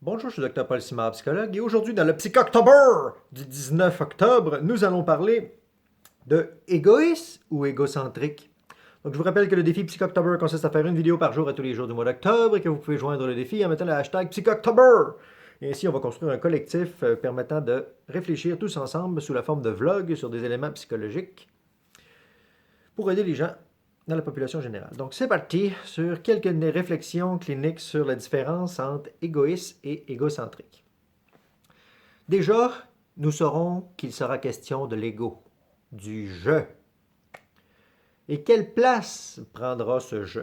Bonjour, je suis Dr. Paul Simard, psychologue, et aujourd'hui, dans le Psychoctober du 19 octobre, nous allons parler de égoïste ou égocentrique. Donc, je vous rappelle que le défi Psychoctober consiste à faire une vidéo par jour à tous les jours du mois d'octobre et que vous pouvez joindre le défi en mettant le hashtag Psychoctober. Et ainsi, on va construire un collectif permettant de réfléchir tous ensemble sous la forme de vlogs sur des éléments psychologiques pour aider les gens dans la population générale. Donc, c'est parti sur quelques réflexions cliniques sur la différence entre égoïste et égocentrique. Déjà, nous saurons qu'il sera question de l'ego, du je. Et quelle place prendra ce je?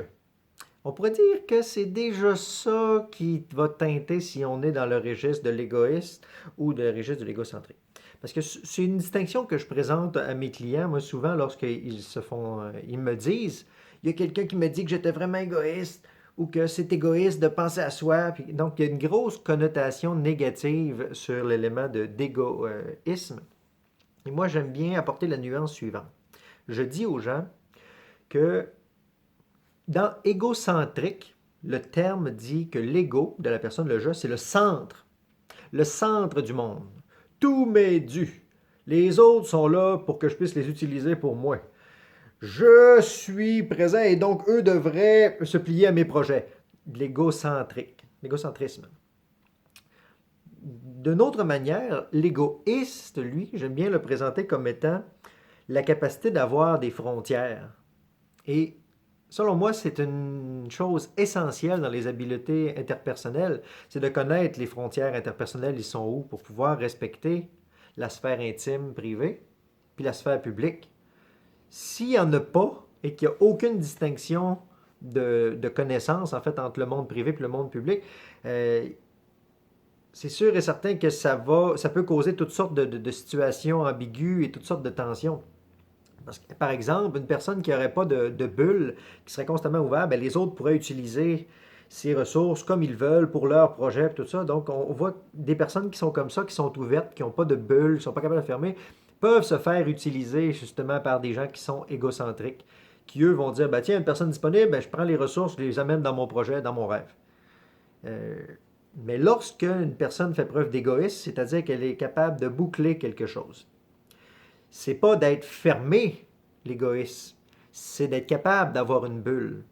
On pourrait dire que c'est déjà ça qui va teinter si on est dans le registre de l'égoïste ou le registre de l'égocentrique. Parce que c'est une distinction que je présente à mes clients, moi souvent ils me disent, il y a quelqu'un qui me dit que j'étais vraiment égoïste ou que c'est égoïste de penser à soi. Puis, donc il y a une grosse connotation négative sur l'élément d'égoïsme. Et moi j'aime bien apporter la nuance suivante. Je dis aux gens que dans égocentrique, le terme dit que l'ego de la personne, le je, c'est le centre du monde. Tout m'est dû. Les autres sont là pour que je puisse les utiliser pour moi. Je suis présent et donc eux devraient se plier à mes projets. L'égocentrisme. D'une autre manière, l'égoïste, lui, j'aime bien le présenter comme étant la capacité d'avoir des frontières. Et selon moi, c'est une chose essentielle dans les habiletés interpersonnelles, c'est de connaître les frontières interpersonnelles, ils sont où, pour pouvoir respecter la sphère intime, privée, puis la sphère publique. S'il n'y en a pas et qu'il n'y a aucune distinction de connaissance, en fait, entre le monde privé et le monde public, euh, c'est sûr et certain que ça peut causer toutes sortes de situations ambiguës et toutes sortes de tensions. Parce que, par exemple, une personne qui n'aurait pas de bulle, qui serait constamment ouverte, ben, les autres pourraient utiliser ces ressources comme ils veulent pour leur projet et tout ça. Donc, on voit des personnes qui sont comme ça, qui sont ouvertes, qui n'ont pas de bulle, qui ne sont pas capables de fermer, peuvent se faire utiliser justement par des gens qui sont égocentriques, qui eux vont dire, ben, tiens, une personne disponible, ben, je prends les ressources, je les amène dans mon projet, dans mon rêve. Euh, mais lorsque une personne fait preuve d'égoïsme, c'est-à-dire qu'elle est capable de boucler quelque chose, c'est pas d'être fermé, l'égoïsme. C'est d'être capable d'avoir une bulle.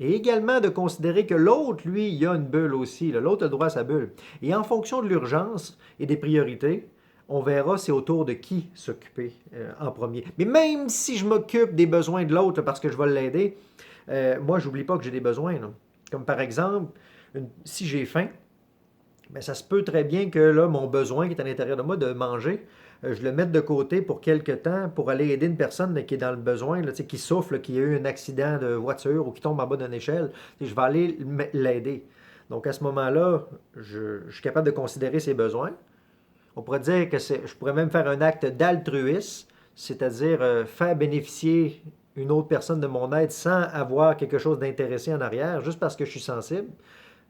Et également de considérer que l'autre, lui, il a une bulle aussi. L'autre a le droit à sa bulle. Et en fonction de l'urgence et des priorités, on verra c'est autour de qui s'occuper en premier. Mais même si je m'occupe des besoins de l'autre parce que je vais l'aider, moi, j'oublie pas que j'ai des besoins. Là. Comme par exemple, si j'ai faim, ben, ça se peut très bien que là, mon besoin qui est à l'intérieur de moi de manger, je le mette de côté pour quelque temps pour aller aider une personne là, qui est dans le besoin, là, qui souffle, là, qui a eu un accident de voiture ou qui tombe en bas d'une échelle. Je vais aller l'aider. Donc à ce moment-là, je suis capable de considérer ses besoins. On pourrait dire que je pourrais même faire un acte d'altruisme, c'est-à-dire faire bénéficier une autre personne de mon aide sans avoir quelque chose d'intéressé en arrière, juste parce que je suis sensible.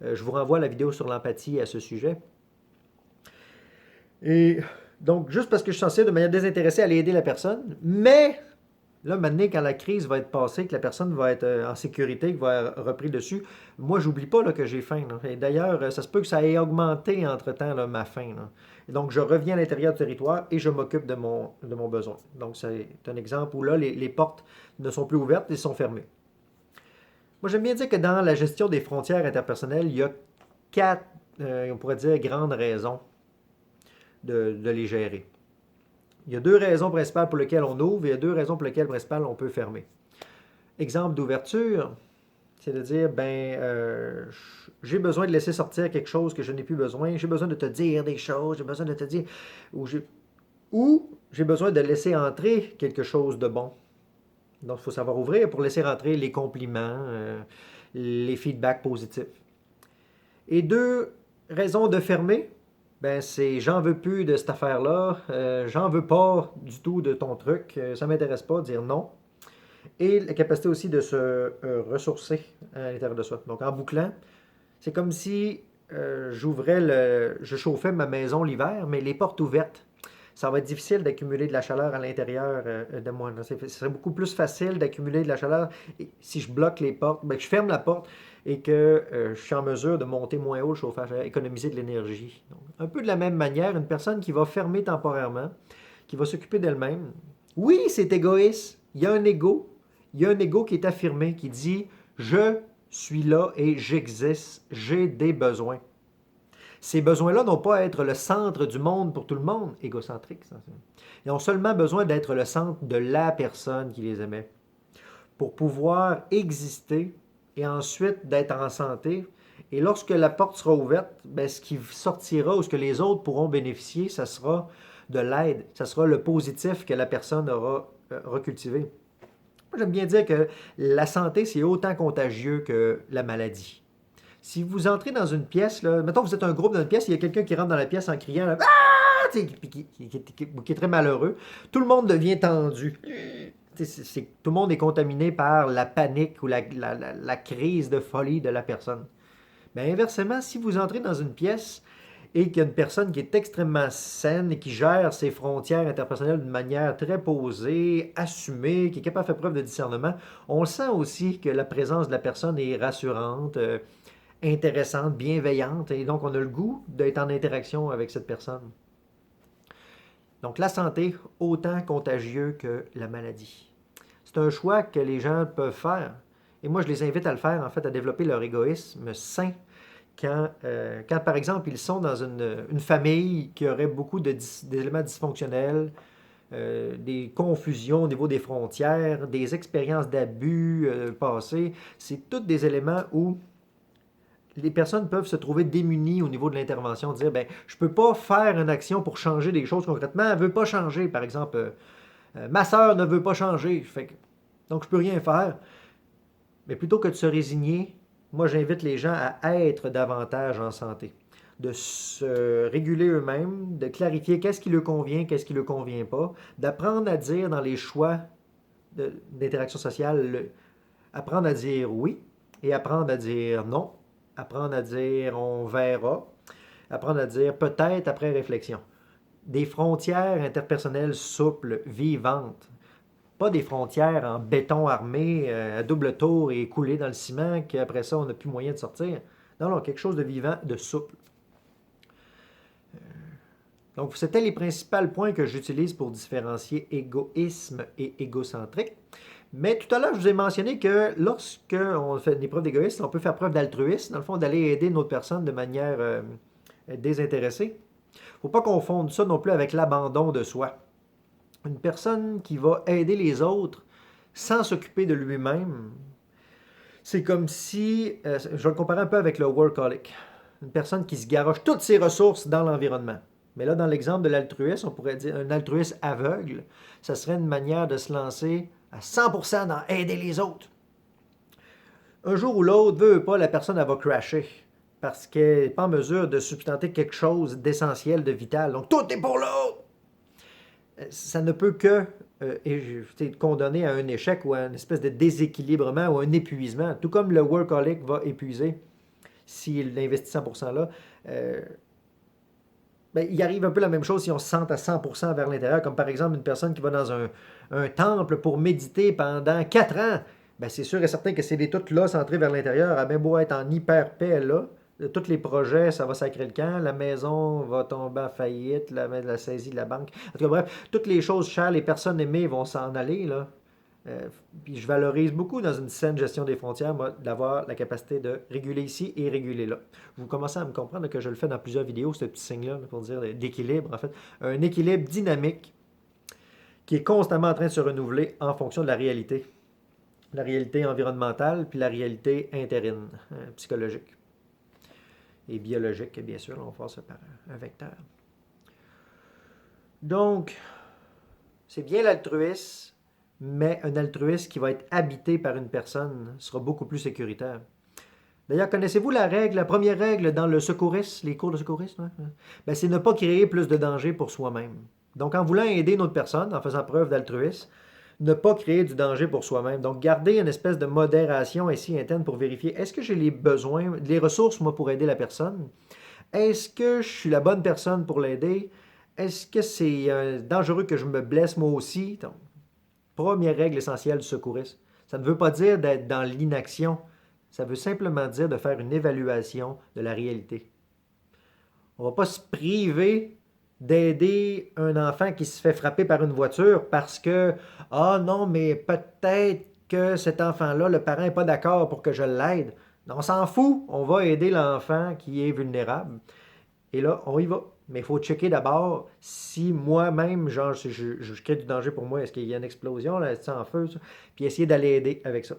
Je vous renvoie à la vidéo sur l'empathie à ce sujet. Et donc, juste parce que je suis sensible de manière désintéressée à aller aider la personne, mais là, maintenant, quand la crise va être passée, que la personne va être en sécurité, qu'il va être repris dessus, moi, j'oublie pas là, que j'ai faim. Là. Et d'ailleurs, ça se peut que ça ait augmenté entre-temps là, ma faim. Là. Et donc, je reviens à l'intérieur du territoire et je m'occupe de mon besoin. Donc, c'est un exemple où là, les portes ne sont plus ouvertes, elles sont fermées. Moi, j'aime bien dire que dans la gestion des frontières interpersonnelles, il y a quatre, on pourrait dire, grandes raisons de les gérer. Il y a deux raisons principales pour lesquelles on ouvre et il y a deux raisons pour lesquelles principales on peut fermer. Exemple d'ouverture, c'est de dire, j'ai besoin de laisser sortir quelque chose que je n'ai plus besoin, j'ai besoin de te dire des choses, j'ai besoin de te dire, ou j'ai besoin de laisser entrer quelque chose de bon. Donc, il faut savoir ouvrir pour laisser entrer les compliments, les feedbacks positifs. Et deux raisons de fermer, ben c'est j'en veux plus de cette affaire-là, j'en veux pas du tout de ton truc, ça m'intéresse pas, dire non. Et la capacité aussi de se ressourcer à l'intérieur de soi. Donc en bouclant, c'est comme si je chauffais ma maison l'hiver, mais les portes ouvertes. ça va être difficile d'accumuler de la chaleur à l'intérieur de moi. Ce serait beaucoup plus facile d'accumuler de la chaleur si je bloque les portes, ben, que je ferme la porte et que je suis en mesure de monter moins haut le chauffage, économiser de l'énergie. Donc, un peu de la même manière, une personne qui va fermer temporairement, qui va s'occuper d'elle-même, oui, c'est égoïste. Il y a un ego. Il y a un ego qui est affirmé, qui dit je suis là et j'existe, j'ai des besoins. Ces besoins-là n'ont pas à être le centre du monde pour tout le monde, égocentrique. Ils ont seulement besoin d'être le centre de la personne qui les aimait. Pour pouvoir exister et ensuite d'être en santé. Et lorsque la porte sera ouverte, ben, ce qui sortira ou ce que les autres pourront bénéficier, ça sera de l'aide, ça sera le positif que la personne aura recultivé. Moi, j'aime bien dire que la santé, c'est autant contagieux que la maladie. Si vous entrez dans une pièce, là, mettons que vous êtes un groupe dans une pièce, il y a quelqu'un qui rentre dans la pièce en criant là, ah! Qui est très malheureux, tout le monde devient tendu. Tout le monde est contaminé par la panique ou la crise de folie de la personne. Mais inversement, si vous entrez dans une pièce et qu'il y a une personne qui est extrêmement saine et qui gère ses frontières interpersonnelles d'une manière très posée, assumée, qui est capable de faire preuve de discernement, on sent aussi que la présence de la personne est rassurante, intéressante, bienveillante, et donc on a le goût d'être en interaction avec cette personne. Donc la santé, autant contagieux que la maladie. C'est un choix que les gens peuvent faire. Et moi, je les invite à le faire, en fait, à développer leur égoïsme sain quand par exemple, ils sont dans une famille qui aurait beaucoup d'éléments dysfonctionnels, des confusions au niveau des frontières, des expériences d'abus passées. C'est tous des éléments où les personnes peuvent se trouver démunies au niveau de l'intervention, dire, ben, je ne peux pas faire une action pour changer des choses concrètement, elle ne veut pas changer, par exemple, ma sœur ne veut pas changer, donc je ne peux rien faire. Mais plutôt que de se résigner, moi j'invite les gens à être davantage en santé, de se réguler eux-mêmes, de clarifier qu'est-ce qui leur convient, qu'est-ce qui ne leur convient pas, d'apprendre à dire dans les choix d'interaction sociale, apprendre à dire oui et apprendre à dire non, apprendre à dire on verra, apprendre à dire peut-être après réflexion. Des frontières interpersonnelles souples, vivantes. Pas des frontières en béton armé à double tour et coulé dans le ciment qu'après ça, on n'a plus moyen de sortir. Non, non, quelque chose de vivant, de souple. Donc, c'était les principaux points que j'utilise pour différencier égoïsme et égocentrique. Mais tout à l'heure, je vous ai mentionné que lorsqu'on fait des preuves d'égoïsme, on peut faire preuve d'altruisme, dans le fond, d'aller aider une autre personne de manière désintéressée. Il ne faut pas confondre ça non plus avec l'abandon de soi. Une personne qui va aider les autres sans s'occuper de lui-même, c'est comme si, je vais le comparer un peu avec le workaholic, une personne qui se garoche toutes ses ressources dans l'environnement. Mais là, dans l'exemple de l'altruisme, on pourrait dire un altruisme aveugle, ça serait une manière de se lancer à 100% dans aider les autres. Un jour ou l'autre, veut pas, la personne elle va crasher parce qu'elle n'est pas en mesure de substanter quelque chose d'essentiel, de vital. Donc, tout est pour l'autre! Ça ne peut que condamner à un échec ou à une espèce de déséquilibrement ou un épuisement. Tout comme le workaholic va épuiser s'il investit 100% là. Il arrive un peu la même chose si on se sent à 100% vers l'intérieur, comme par exemple une personne qui va dans un temple pour méditer pendant 4 ans. C'est sûr et certain que c'est tout là, centré vers l'intérieur, elle a bien beau être en hyper paix là. Tous les projets, ça va sacrer le camp. La maison va tomber en faillite, la saisie de la banque. En tout cas, bref, toutes les choses chères, les personnes aimées vont s'en aller. Là. Puis je valorise beaucoup dans une saine gestion des frontières, moi, d'avoir la capacité de réguler ici et réguler là. Vous commencez à me comprendre que je le fais dans plusieurs vidéos, ce petit signe-là, pour dire d'équilibre, en fait. Un équilibre dynamique qui est constamment en train de se renouveler en fonction de la réalité. La réalité environnementale, puis la réalité interine, psychologique. Et biologique, bien sûr, on va faire ça par un vecteur. Donc, c'est bien l'altruisme, mais un altruisme qui va être habité par une personne sera beaucoup plus sécuritaire. D'ailleurs, connaissez-vous la première règle dans le secourisme, les cours de secourisme? C'est ne pas créer plus de danger pour soi-même. Donc, en voulant aider une autre personne, en faisant preuve d'altruisme, ne pas créer du danger pour soi-même. Donc, garder une espèce de modération ici interne pour vérifier, est-ce que j'ai les besoins, les ressources, moi, pour aider la personne? Est-ce que je suis la bonne personne pour l'aider? est-ce que c'est dangereux que je me blesse moi aussi? Donc, première règle essentielle du secourisme. Ça ne veut pas dire d'être dans l'inaction. Ça veut simplement dire de faire une évaluation de la réalité. On ne va pas se priver d'aider un enfant qui se fait frapper par une voiture parce que, ah non, mais peut-être que cet enfant-là, le parent n'est pas d'accord pour que je l'aide. Non, on s'en fout. On va aider l'enfant qui est vulnérable. Et là, on y va. Mais il faut checker d'abord si moi-même, genre, si je crée du danger pour moi, est-ce qu'il y a une explosion, là, est-ce en feu, ça? Puis essayer d'aller aider avec ça.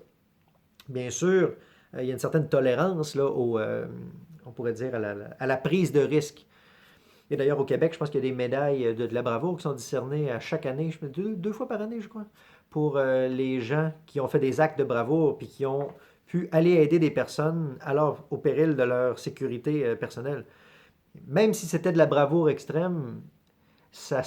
Bien sûr, il y a une certaine tolérance, là, on pourrait dire, à la prise de risque. Et d'ailleurs, au Québec, je pense qu'il y a des médailles de la bravoure qui sont discernées à chaque année, deux fois par année, je crois, pour les gens qui ont fait des actes de bravoure puis qui ont pu aller aider des personnes alors au péril de leur sécurité personnelle. Même si c'était de la bravoure extrême, ça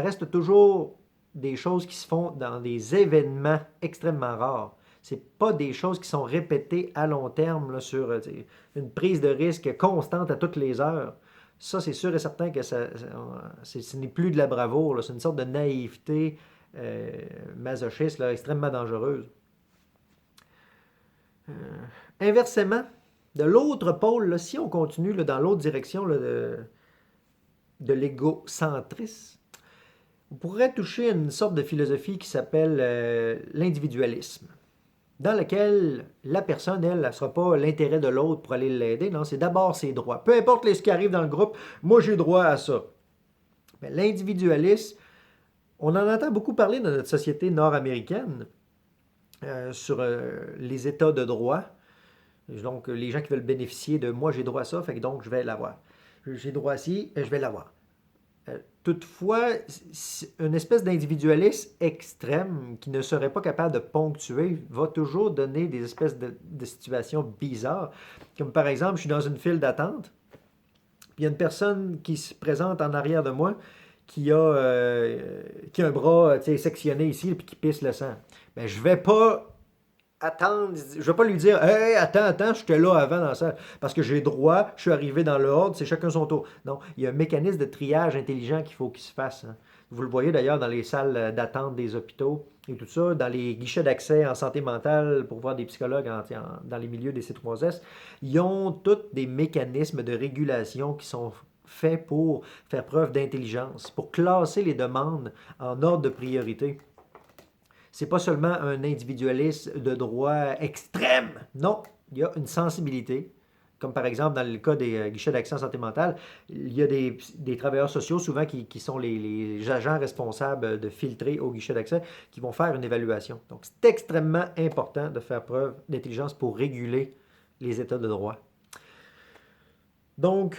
reste toujours des choses qui se font dans des événements extrêmement rares. C'est pas des choses qui sont répétées à long terme là, sur une prise de risque constante à toutes les heures. Ça, c'est sûr et certain que ce n'est plus de la bravoure, c'est une sorte de naïveté masochiste là, extrêmement dangereuse. Euh, Inversement, de l'autre pôle, là, si on continue là, dans l'autre direction là, de l'égocentrisme, on pourrait toucher à une sorte de philosophie qui s'appelle l'individualisme, dans lequel la personne, elle, ne sera pas l'intérêt de l'autre pour aller l'aider, non, c'est d'abord ses droits. Peu importe ce qui arrive dans le groupe, moi j'ai droit à ça. Mais l'individualisme, on en entend beaucoup parler dans notre société nord-américaine sur les états de droit. Donc, les gens qui veulent bénéficier de moi, j'ai droit à ça, fait que donc je vais l'avoir. J'ai droit à ci, je vais l'avoir. Toutefois, une espèce d'individualisme extrême qui ne serait pas capable de ponctuer va toujours donner des espèces de situations bizarres. Comme par exemple, je suis dans une file d'attente, puis il y a une personne qui se présente en arrière de moi qui a un bras sectionné ici puis qui pisse le sang. Ben, je vais pas attendre, je vais pas lui dire hey, attends, j'étais là avant dans la salle. Parce que j'ai droit, je suis arrivé dans l'ordre, c'est chacun son tour. Non, il y a un mécanisme de triage intelligent qu'il faut qu'il se fasse. Hein. Vous le voyez d'ailleurs dans les salles d'attente des hôpitaux et tout ça, dans les guichets d'accès en santé mentale pour voir des psychologues dans les milieux des C3S. Ils ont tous des mécanismes de régulation qui sont faits pour faire preuve d'intelligence, pour classer les demandes en ordre de priorité. C'est pas seulement un individualisme de droit extrême. Non, il y a une sensibilité. Comme par exemple dans le cas des guichets d'accès en santé mentale, il y a des travailleurs sociaux souvent qui sont les agents responsables de filtrer au guichet d'accès qui vont faire une évaluation. Donc c'est extrêmement important de faire preuve d'intelligence pour réguler les états de droit. Donc,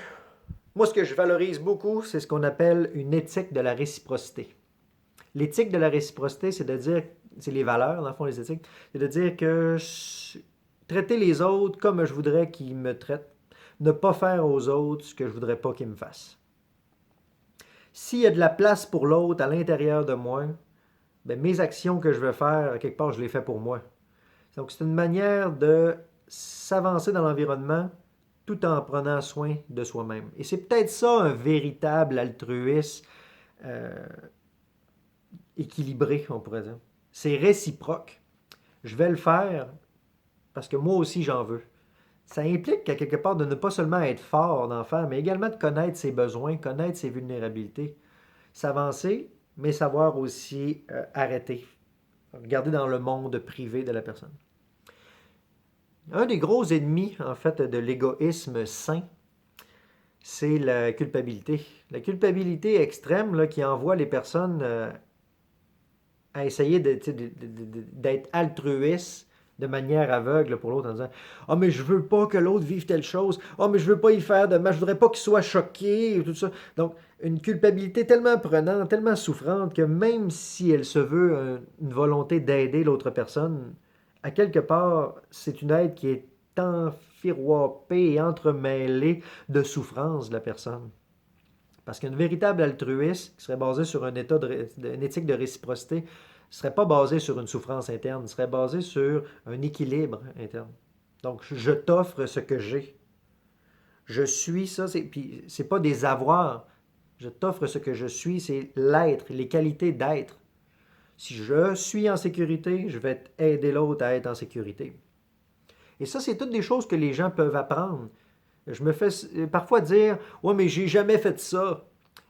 moi ce que je valorise beaucoup, c'est ce qu'on appelle une éthique de la réciprocité. L'éthique de la réciprocité, c'est de dire, c'est les valeurs, dans le fond, les éthiques, c'est de dire que traiter les autres comme je voudrais qu'ils me traitent, ne pas faire aux autres ce que je voudrais pas qu'ils me fassent. S'il y a de la place pour l'autre à l'intérieur de moi, ben mes actions que je veux faire, quelque part, je les fais pour moi. Donc, c'est une manière de s'avancer dans l'environnement tout en prenant soin de soi-même. Et c'est peut-être ça un véritable altruisme équilibré, on pourrait dire. C'est réciproque. Je vais le faire parce que moi aussi j'en veux. Ça implique à quelque part de ne pas seulement être fort d'en faire, mais également de connaître ses besoins, connaître ses vulnérabilités. S'avancer, mais savoir aussi arrêter. Regarder dans le monde privé de la personne. Un des gros ennemis, en fait, de l'égoïsme sain, c'est la culpabilité. La culpabilité extrême là, qui envoie les personnes à essayer d'être altruiste de manière aveugle pour l'autre en disant ah mais je veux pas que l'autre vive telle chose, ah mais je veux pas y faire de mal, je voudrais pas qu'il soit choqué et tout ça. Donc une culpabilité tellement prenante, tellement souffrante que même si elle se veut une volonté d'aider l'autre personne, à quelque part c'est une aide qui est enfiroipée et entremêlée de souffrance de la personne. Parce qu'une véritable altruisme qui serait basée sur un état une éthique de réciprocité ne serait pas basée sur une souffrance interne, serait basée sur un équilibre interne. Donc, je t'offre ce que j'ai. Je suis ça, puis c'est pas des avoirs, Je t'offre ce que je suis, c'est l'être, les qualités d'être. Si je suis en sécurité, je vais aider l'autre à être en sécurité. Et ça, c'est toutes des choses que les gens peuvent apprendre. Je me fais parfois dire, ouais, mais j'ai jamais fait ça.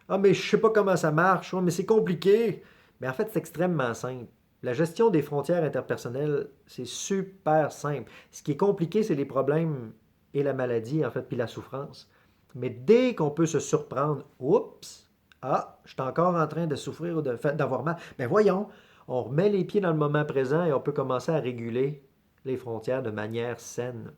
Ah, mais je sais pas comment ça marche. Ouais, mais c'est compliqué. Mais en fait, c'est extrêmement simple. La gestion des frontières interpersonnelles, c'est super simple. Ce qui est compliqué, c'est les problèmes et la maladie, en fait, puis la souffrance. Mais dès qu'on peut se surprendre, oups, ah, je suis encore en train de souffrir ou d'avoir mal. Ben voyons, on remet les pieds dans le moment présent et on peut commencer à réguler les frontières de manière saine.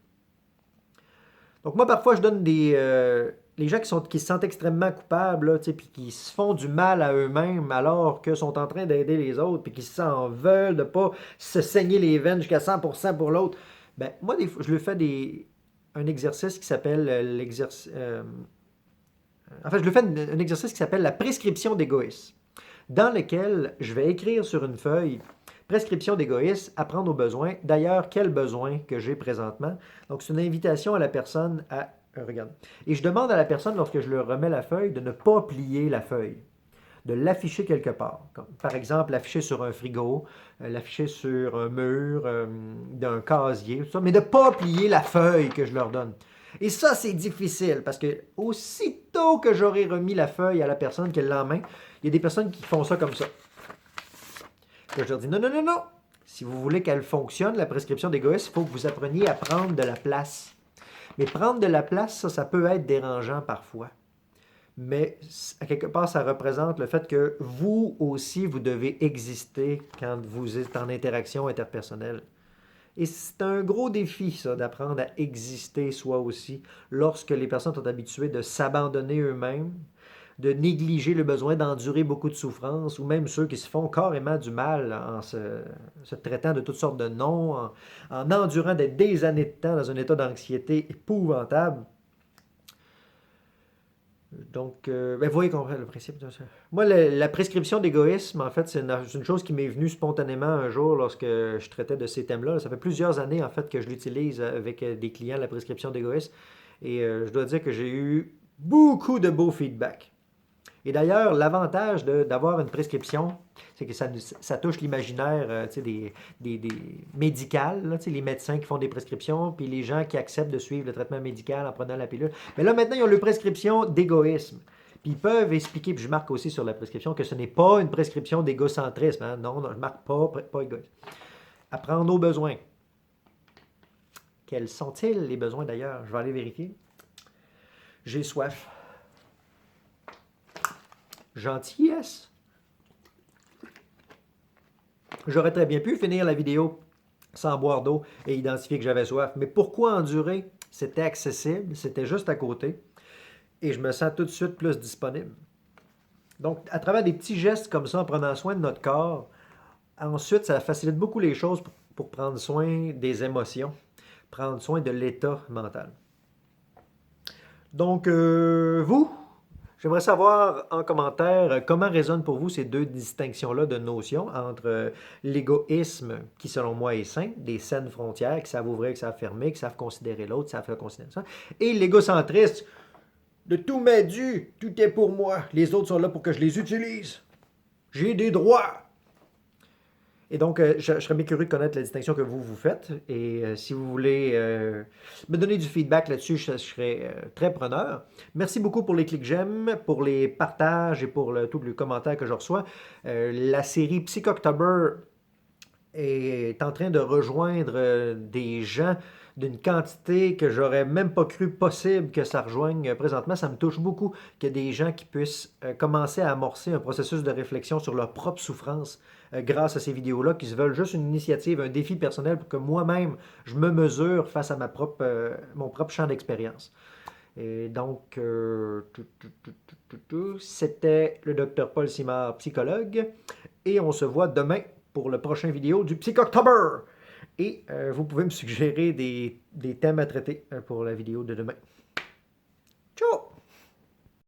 Donc moi, parfois, je donne les gens qui se sentent extrêmement coupables, là, puis qui se font du mal à eux-mêmes alors qu'ils sont en train d'aider les autres, puis qui s'en veulent de ne pas se saigner les veines jusqu'à 100% pour l'autre. Ben, moi, des fois, je lui fais un exercice qui s'appelle l'exercice... en fait, je lui fais un exercice qui s'appelle la prescription d'égoïsme, dans lequel je vais écrire sur une feuille prescription d'égoïsme, apprendre aux besoins. D'ailleurs, quel besoin que j'ai présentement? Donc, c'est une invitation à la personne à... regarde. Et je demande à la personne, lorsque je leur remets la feuille, de ne pas plier la feuille, de l'afficher quelque part. Comme, par exemple, l'afficher sur un frigo, l'afficher sur un mur, d'un casier, tout ça, mais de ne pas plier la feuille que je leur donne. Et ça, c'est difficile parce que aussitôt que j'aurai remis la feuille à la personne qu'elle l'a en main, il y a des personnes qui font ça comme ça. Que je leur dis non, non, non, non. Si vous voulez qu'elle fonctionne, la prescription d'égoïsme, il faut que vous appreniez à prendre de la place. Mais prendre de la place, ça peut être dérangeant parfois. Mais à quelque part, ça représente le fait que vous aussi, vous devez exister quand vous êtes en interaction interpersonnelle. Et c'est un gros défi, ça, d'apprendre à exister soi aussi, lorsque les personnes sont habituées de s'abandonner eux-mêmes, de négliger le besoin d'endurer beaucoup de souffrance, ou même ceux qui se font carrément du mal en se traitant de toutes sortes de noms, en endurant des années de temps dans un état d'anxiété épouvantable. Donc, vous voyez comprendre le principe de ça. Moi, la prescription d'égoïsme, en fait, c'est une chose qui m'est venue spontanément un jour lorsque je traitais de ces thèmes-là. Ça fait plusieurs années, en fait, que je l'utilise avec des clients, la prescription d'égoïsme. Et je dois dire que j'ai eu beaucoup de beaux feedbacks. Et d'ailleurs, l'avantage d'avoir une prescription, c'est que ça touche l'imaginaire des médical, là, les médecins qui font des prescriptions, puis les gens qui acceptent de suivre le traitement médical en prenant la pilule. Mais là, maintenant, ils ont une prescription d'égoïsme. Puis ils peuvent expliquer, puis je marque aussi sur la prescription, que ce n'est pas une prescription d'égocentrisme. Hein? Non, non, je marque pas égoïsme. Apprendre aux besoins. Quels sont-ils, les besoins d'ailleurs? Je vais aller vérifier. J'ai soif. Gentillesse. J'aurais très bien pu finir la vidéo sans boire d'eau et identifier que j'avais soif. Mais pourquoi endurer? C'était accessible, c'était juste à côté. Et je me sens tout de suite plus disponible. Donc, à travers des petits gestes comme ça, en prenant soin de notre corps, ensuite, ça facilite beaucoup les choses pour prendre soin des émotions, prendre soin de l'état mental. Donc, vous, j'aimerais savoir en commentaire comment résonnent pour vous ces deux distinctions-là de notions entre l'égoïsme, qui selon moi est sain, des saines frontières, qui savent ouvrir, qui savent fermer, qui savent considérer l'autre, qui savent faire considérer ça, et l'égocentrisme, de tout m'est dû, tout est pour moi, les autres sont là pour que je les utilise. J'ai des droits. Et donc, je serais bien curieux de connaître la distinction que vous faites. Et si vous voulez me donner du feedback là-dessus, je serais très preneur. Merci beaucoup pour les clics j'aime, pour les partages et pour tous les commentaires que je reçois. La série Psychoctober est en train de rejoindre des gens d'une quantité que j'aurais même pas cru possible que ça rejoigne présentement. Ça me touche beaucoup qu'il y ait des gens qui puissent commencer à amorcer un processus de réflexion sur leur propre souffrance grâce à ces vidéos-là, qui se veulent juste une initiative, un défi personnel pour que moi-même, je me mesure face à mon propre champ d'expérience. Et donc, c'était le Dr Paul Simard, psychologue, et on se voit demain pour le prochain vidéo du Psychoctober. Et vous pouvez me suggérer des thèmes à traiter pour la vidéo de demain.